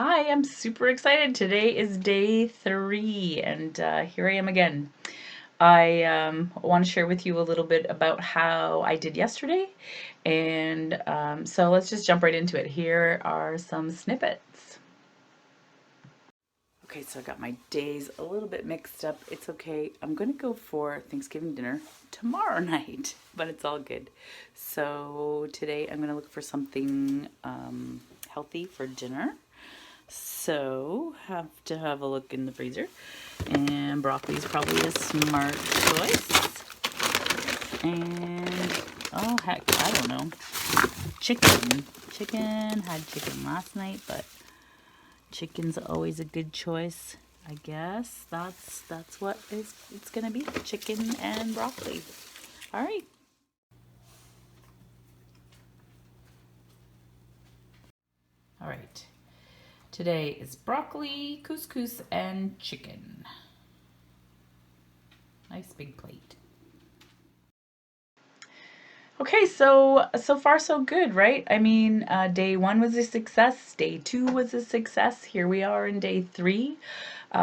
Hi, I'm super excited. Today is day 3, and here I am again. I want to share with you a little bit about how I did yesterday, and so let's just jump right into it. Here are some snippets. Okay, so I got my days a little bit mixed up. It's okay. I'm going to go for Thanksgiving dinner tomorrow night, but it's all good. So today I'm going to look for something healthy for dinner. So, have to have a look in the freezer. And broccoli is probably a smart choice. And, oh heck, I don't know. Chicken. Had chicken last night, but chicken's always a good choice. I guess that's what it's gonna be. Chicken and broccoli. All right. All right. Today is broccoli, couscous, and chicken. Nice big plate. Okay, so far so good, right? I mean, day 1 was a success. Day 2 was a success. Here we are in day 3.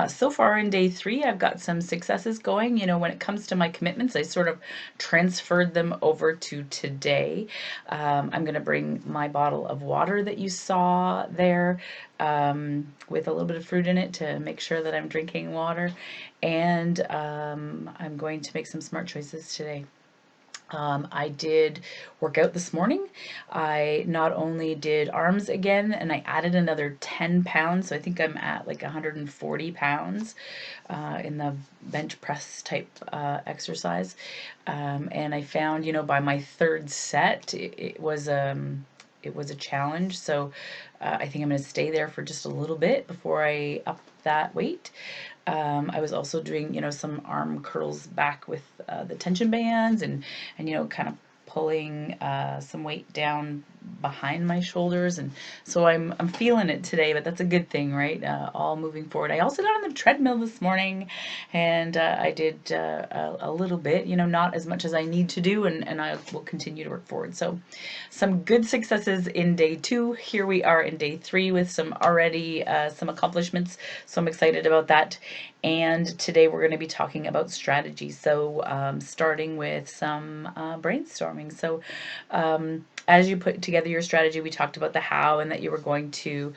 So far in day 3, I've got some successes going. You know, when it comes to my commitments, I sort of transferred them over to today. I'm going to bring my bottle of water that you saw there with a little bit of fruit in it to make sure that I'm drinking water. And I'm going to make some smart choices today. I did work out this morning. I not only did arms again, and I added another 10 pounds. So I think I'm at like 140 pounds in the bench press type exercise. And I found, you know, by my third set, it was a challenge. So I think I'm going to stay there for just a little bit before I up that weight. I was also doing, you know, some arm curls back with the tension bands and, you know, kind of pulling some weight down behind my shoulders. And so I'm feeling it today, but that's a good thing, right? All moving forward. I also got on the treadmill this morning and I did a little bit, you know, not as much as I need to do, and I will continue to work forward. So some good successes in day 2. Here we are in day 3 with some already some accomplishments. So I'm excited about that. And today we're going to be talking about strategy. So starting with some brainstorming. So as you put together your strategy, we talked about the how and that you were going to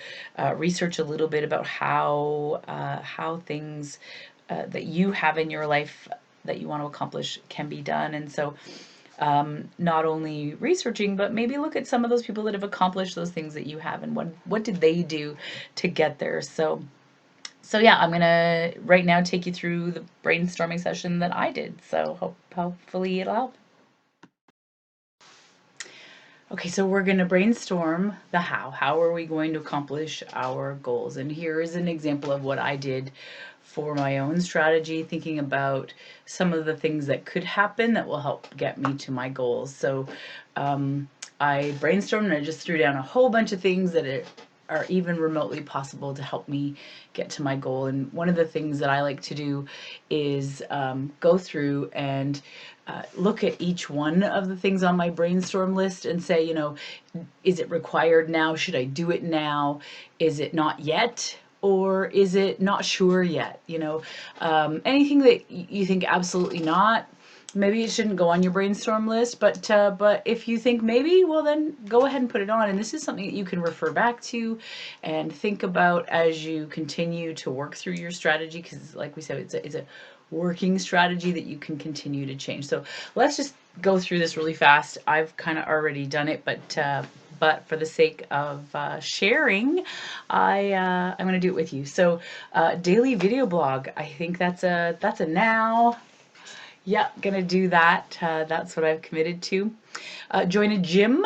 research a little bit about how things that you have in your life that you want to accomplish can be done. And so not only researching, but maybe look at some of those people that have accomplished those things that you have and what did they do to get there. So yeah, I'm gonna right now take you through the brainstorming session that I did. So hopefully it'll help. Okay, so we're gonna brainstorm the how. How are we going to accomplish our goals? And here is an example of what I did for my own strategy, thinking about some of the things that could happen that will help get me to my goals. So I brainstormed and I just threw down a whole bunch of things that are even remotely possible to help me get to my goal. And one of the things that I like to do is go through and look at each one of the things on my brainstorm list and say, you know, is it required now? Should I do it now? Is it not yet? Or is it not sure yet? You know, anything that you think absolutely not, maybe it shouldn't go on your brainstorm list, but if you think maybe, well then go ahead and put it on. And this is something that you can refer back to and think about as you continue to work through your strategy, because like we said, it's a working strategy that you can continue to change. So let's just go through this really fast. I've kind of already done it, but for the sake of sharing, I'm going to do it with you. So daily video blog, I think that's a now. Yeah, gonna do that. That's what I've committed to. Join a gym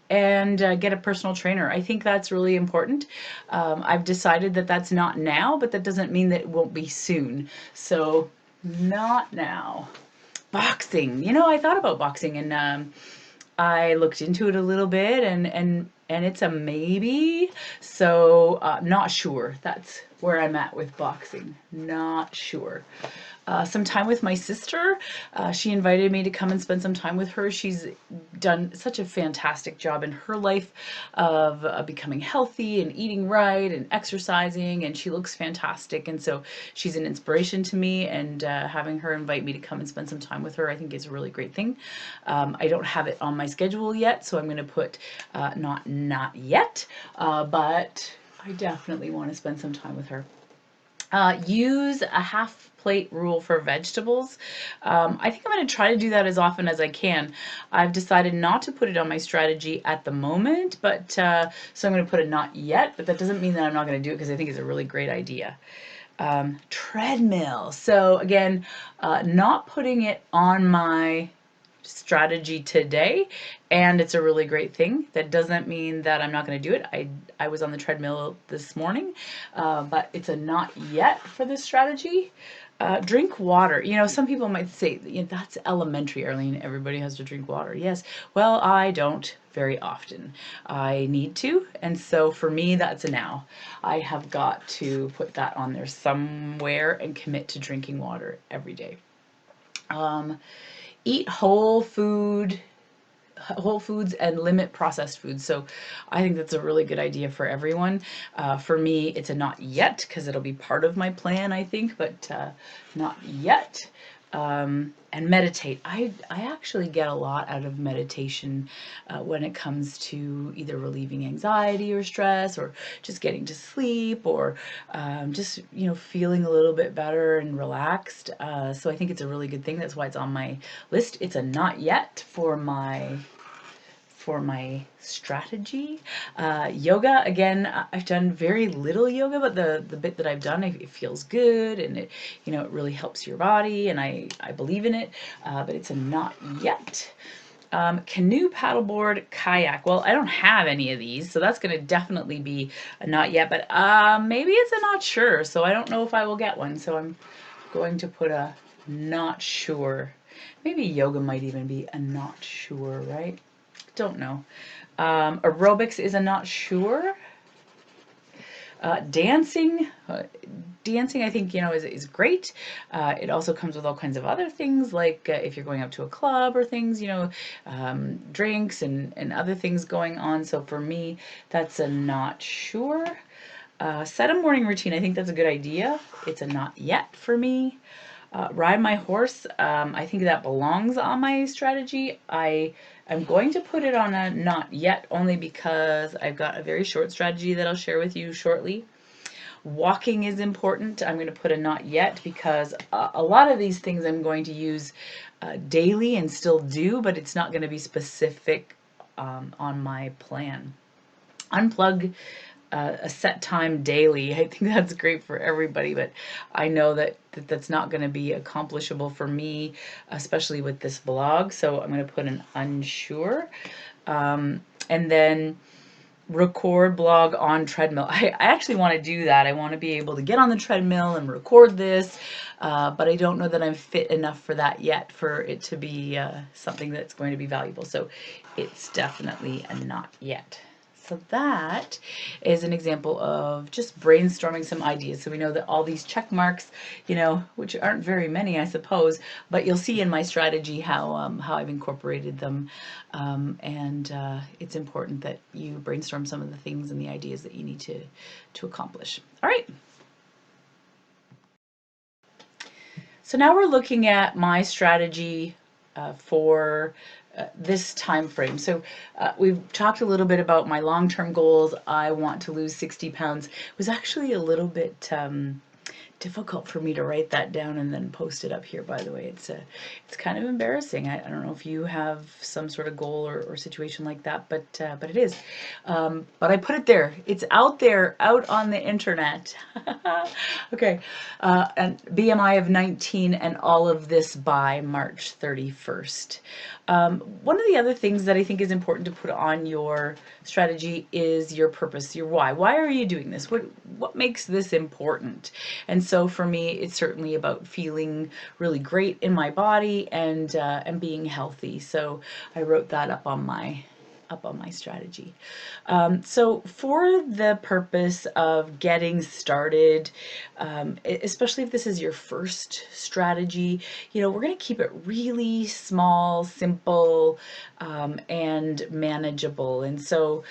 and get a personal trainer. I think that's really important. I've decided that that's not now, but that doesn't mean that it won't be soon. So not now. Boxing. You know, I thought about boxing and I looked into it a little bit and it's a maybe. So not sure. where I'm at with boxing. Not sure. Some time with my sister. She invited me to come and spend some time with her. She's done such a fantastic job in her life of becoming healthy and eating right and exercising, and she looks fantastic. And so she's an inspiration to me, and having her invite me to come and spend some time with her, I think is a really great thing. I don't have it on my schedule yet, so I'm going to put not yet, but I definitely want to spend some time with her. Use a half plate rule for vegetables. I think I'm going to try to do that as often as I can. I've decided not to put it on my strategy at the moment, but so I'm going to put a not yet, but that doesn't mean that I'm not going to do it, because I think it's a really great idea. Treadmill. So again, not putting it on my strategy today, and it's a really great thing. That doesn't mean that I'm not going to do it. I was on the treadmill this morning, but it's a not yet for this strategy. Drink water. You know, some people might say, you know, that's elementary, Arlene. Everybody has to drink water. Yes. Well, I don't very often. I need to, and so for me, that's a now. I have got to put that on there somewhere and commit to drinking water every day. Eat whole foods and limit processed foods. So I think that's a really good idea for everyone. For me, it's a not yet, because it'll be part of my plan, I think, but not yet. And meditate. I actually get a lot out of meditation when it comes to either relieving anxiety or stress, or just getting to sleep, or just, you know, feeling a little bit better and relaxed. So I think it's a really good thing. That's why it's on my list. It's a not yet for my strategy. Yoga, again, I've done very little yoga, but the bit that I've done, it feels good, and it, you know, it really helps your body, and I believe in it, but it's a not yet. Canoe, paddleboard, kayak. Well, I don't have any of these, so that's going to definitely be a not yet, but maybe it's a not sure, so I don't know if I will get one, so I'm going to put a not sure. Maybe yoga might even be a not sure, right? Don't know. Aerobics is a not sure. Dancing, I think, you know, is great. It also comes with all kinds of other things, like if you're going up to a club or things, you know, drinks and other things going on. So for me, that's a not sure. Set a morning routine. I think that's a good idea. It's a not yet for me. Ride my horse. I think that belongs on my strategy. I'm going to put it on a not yet, only because I've got a very short strategy that I'll share with you shortly. Walking is important. I'm going to put a not yet, because a lot of these things I'm going to use daily and still do, but it's not going to be specific on my plan. Unplug a set time daily. I think that's great for everybody, but I know that's not going to be accomplishable for me, especially with this blog. So I'm going to put an unsure. And then record blog on treadmill. I actually want to do that. I want to be able to get on the treadmill and record this, but I don't know that I'm fit enough for that yet, for it to be something that's going to be valuable. So it's definitely a not yet. So that is an example of just brainstorming some ideas. So we know that all these check marks, you know, which aren't very many, I suppose, but you'll see in my strategy how I've incorporated them. And it's important that you brainstorm some of the things and the ideas that you need to accomplish. All right. So now we're looking at my strategy for this time frame. So we've talked a little bit about my long-term goals. I want to lose 60 pounds. It was actually a little bit difficult for me to write that down and then post it up here, by the way. It's kind of embarrassing. I don't know if you have some sort of goal or situation like that, but it is. But I put it there. It's out there, out on the internet. Okay. And BMI of 19, and all of this by March 31st. One of the other things that I think is important to put on your strategy is your purpose, your why. Why are you doing this? What makes this important? And so for me, it's certainly about feeling really great in my body and being healthy. So I wrote that up on my up on my strategy. So for the purpose of getting started, especially if this is your first strategy, we're going to keep it really small, simple, and manageable. And so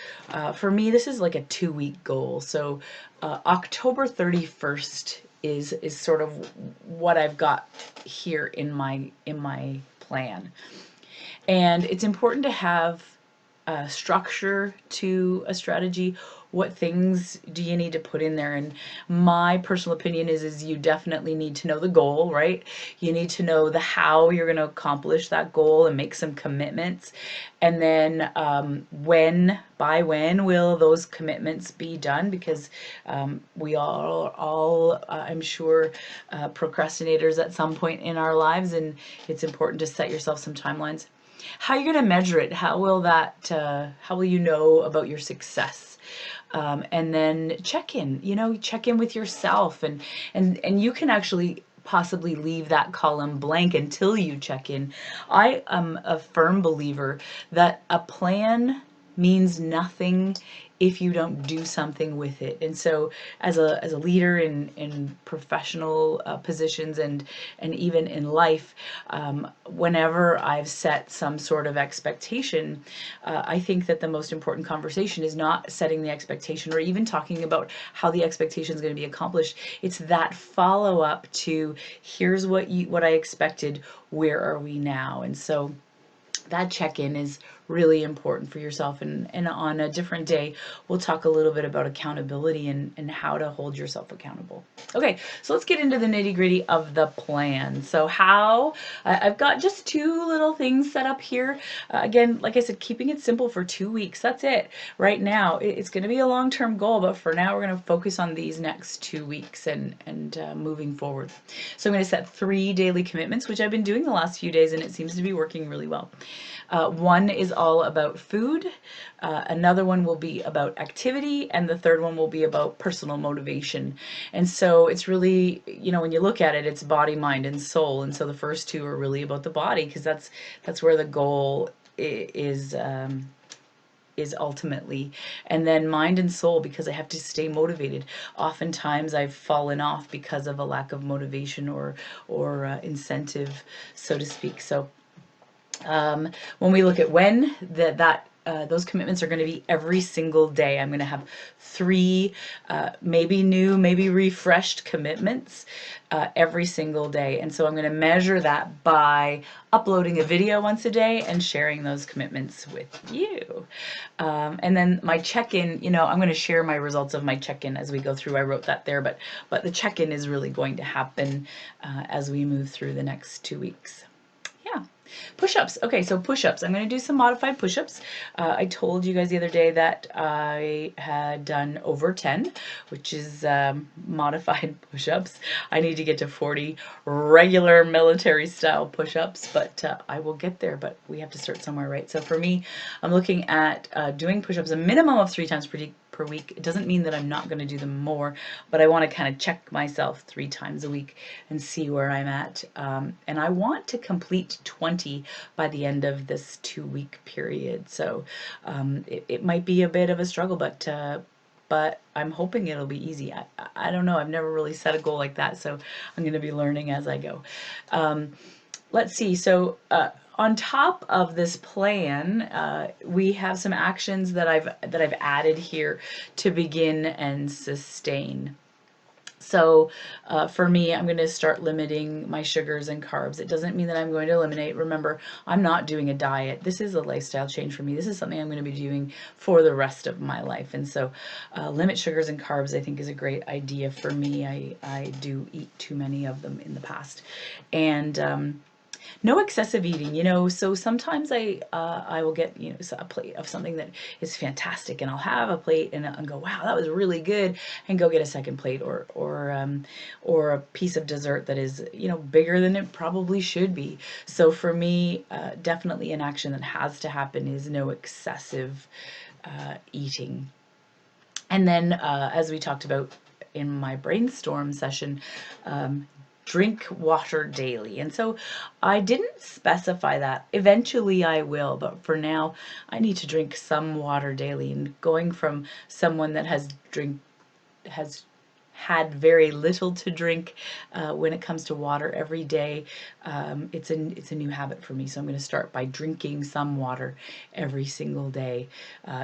for me, this is like a 2-week goal. So October 31st is sort of what I've got here in my plan. And it's important to have a structure to a strategy. What things do you need to put in there? And my personal opinion is you definitely need to know the goal, right? You need to know the how you're going to accomplish that goal and make some commitments. And then by when will those commitments be done? Because we all I'm sure, procrastinators at some point in our lives, and it's important to set yourself some timelines. How are you going to measure it? How will you know about your success? And then check in with yourself, and you can actually possibly leave that column blank until you check in. I am a firm believer that a plan means nothing if you don't do something with it. And so as a leader in professional positions and even in life, whenever I've set some sort of expectation, I think that the most important conversation is not setting the expectation or even talking about how the expectation is going to be accomplished. It's that follow-up to, here's what I expected, where are we now? And so that check-in is really important for yourself. And on a different day, we'll talk a little bit about accountability and how to hold yourself accountable. Okay, so let's get into the nitty-gritty of the plan. So I've got just 2 little things set up here. Again, like I said, keeping it simple for 2 weeks. That's it. Right now, it's going to be a long-term goal, but for now, we're going to focus on these next 2 weeks and moving forward. So I'm going to set 3 daily commitments, which I've been doing the last few days, and it seems to be working really well. One is all about food, another one will be about activity, and the third one will be about personal motivation. And so it's really, when you look at it, it's body, mind, and soul. And so the first 2 are really about the body, because that's where the goal is ultimately. And then mind and soul, because I have to stay motivated. Oftentimes I've fallen off because of a lack of motivation or incentive, so to speak. So when we look at when those commitments are going to be every single day. I'm going to have 3 maybe new, maybe refreshed commitments every single day. And so I'm going to measure that by uploading a video once a day and sharing those commitments with you. And then my check-in, I'm going to share my results of my check-in as we go through. I wrote that there, but the check-in is really going to happen as we move through the next 2 weeks. Yeah. Push-ups. Okay, so push-ups. I'm going to do some modified push-ups. I told you guys the other day that I had done over 10, which is modified push-ups. I need to get to 40 regular military-style push-ups, but I will get there, but we have to start somewhere, right? So for me, I'm looking at doing push-ups a minimum of 3 times per week. It doesn't mean that I'm not going to do them more, but I want to kind of check myself 3 times a week and see where I'm at. And I want to complete 20 by the end of this 2-week period. So it might be a bit of a struggle, but I'm hoping it'll be easy. I don't know. I've never really set a goal like that, so I'm going to be learning as I go. Let's see. So on top of this plan, we have some actions that I've added here to begin and sustain. So for me, I'm going to start limiting my sugars and carbs. It doesn't mean that I'm going to eliminate. Remember, I'm not doing a diet. This is a lifestyle change for me. This is something I'm going to be doing for the rest of my life. And so limit sugars and carbs, I think, is a great idea for me. I do eat too many of them in the past. And no excessive eating, so sometimes I will get, a plate of something that is fantastic, and I'll have a plate and go, wow, that was really good, and go get a second plate, or a piece of dessert that is, bigger than it probably should be. So for me, definitely an action that has to happen is no excessive eating. And then, as we talked about in my brainstorm session, drink water daily. And so I didn't specify that. Eventually I will, but for now I need to drink some water daily. And going from someone that has had very little to drink when it comes to water every day, it's a new habit for me. So I'm going to start by drinking some water every single day,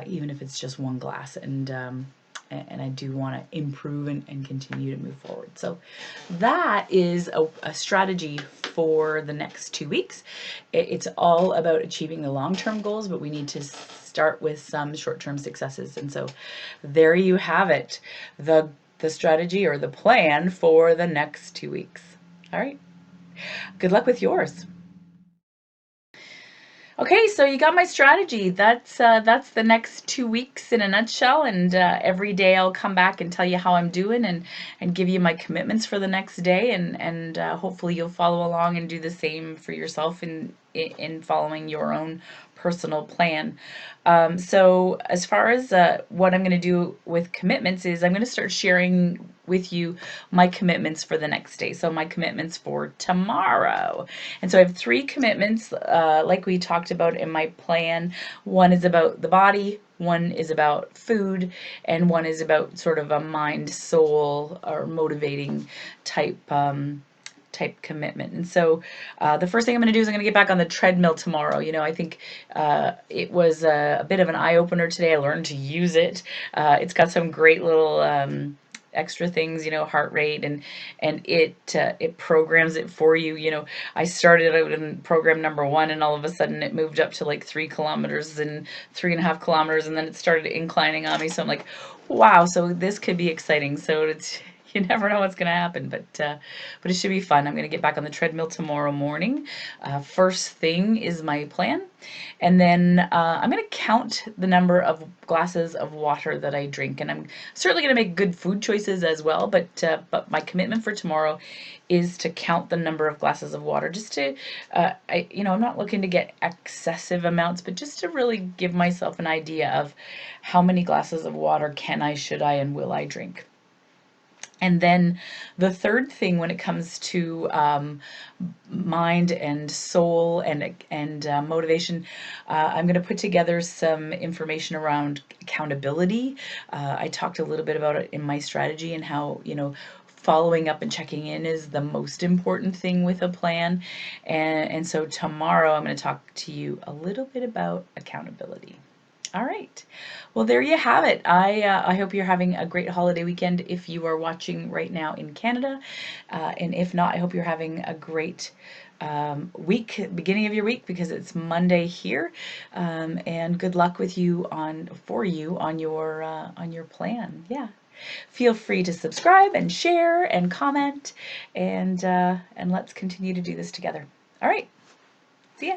even if it's just one glass. And I do want to improve and continue to move forward. So that is a strategy for the next 2 weeks. It's all about achieving the long-term goals, but we need to start with some short-term successes. And so there you have it, the strategy or the plan for the next 2 weeks. All right. Good luck with yours. Okay, so you got my strategy. That's the next 2 weeks in a nutshell, and every day I'll come back and tell you how I'm doing and give you my commitments for the next day, and hopefully you'll follow along and do the same for yourself in following your own personal plan. So as far as what I'm going to do with commitments is I'm going to start sharing with you my commitments for the next day. So my commitments for tomorrow. And so I have 3 commitments, like we talked about in my plan. One is about the body, one is about food, and one is about sort of a mind, soul, or motivating type commitment. And so the first thing I'm going to do is I'm going to get back on the treadmill tomorrow. You know, I think it was a bit of an eye-opener today. I learned to use it. It's got some great little extra things, you know, heart rate, and it programs it for you. You know, I started out in program number 1, and all of a sudden it moved up to like 3 kilometers and 3.5 kilometers, and then it started inclining on me. So I'm like, wow, so this could be exciting. So it's, you never know what's going to happen, but it should be fun. I'm going to get back on the treadmill tomorrow morning. First thing is my plan. And then I'm going to count the number of glasses of water that I drink. And I'm certainly going to make good food choices as well. But my commitment for tomorrow is to count the number of glasses of water. Just to, I'm not looking to get excessive amounts, but just to really give myself an idea of how many glasses of water can I, should I, and will I drink. And then the third thing when it comes to mind and soul and motivation, I'm going to put together some information around accountability. I talked a little bit about it in my strategy and how, you know, following up and checking in is the most important thing with a plan. And so tomorrow I'm going to talk to you a little bit about accountability. All right. Well, there you have it. I hope you're having a great holiday weekend if you are watching right now in Canada. And if not, I hope you're having a great week, beginning of your week, because it's Monday here. And good luck with you on your plan. Yeah. Feel free to subscribe and share and comment, and let's continue to do this together. All right. See ya.